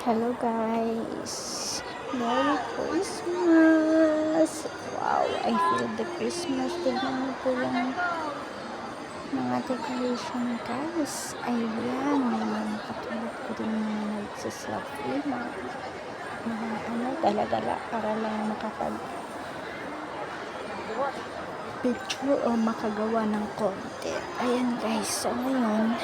Hello guys! Merry Christmas! Wow, I feel the Christmas. Tignan mo po yung mga decoration guys. Ayan, may mga katulad ko din mga nagsiselfie. Mga dala-dala para lang makapag picture o makagawa ng content. Ayan guys, so ngayon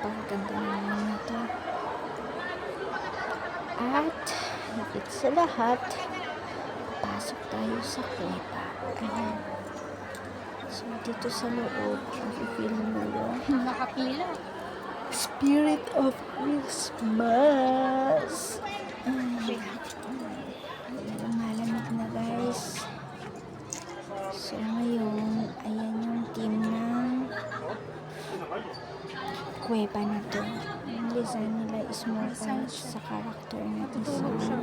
napakaganda naman nito. At higit sa lahat, pasok tayo sa kuweba. Ayan. So dito sa loob, i-feel mo yung Nakapila. spirit of Christmas. Malamig na guys. So ngayon, ayan yung team ng kuweba na to. Yung design nila is more sa character na isa.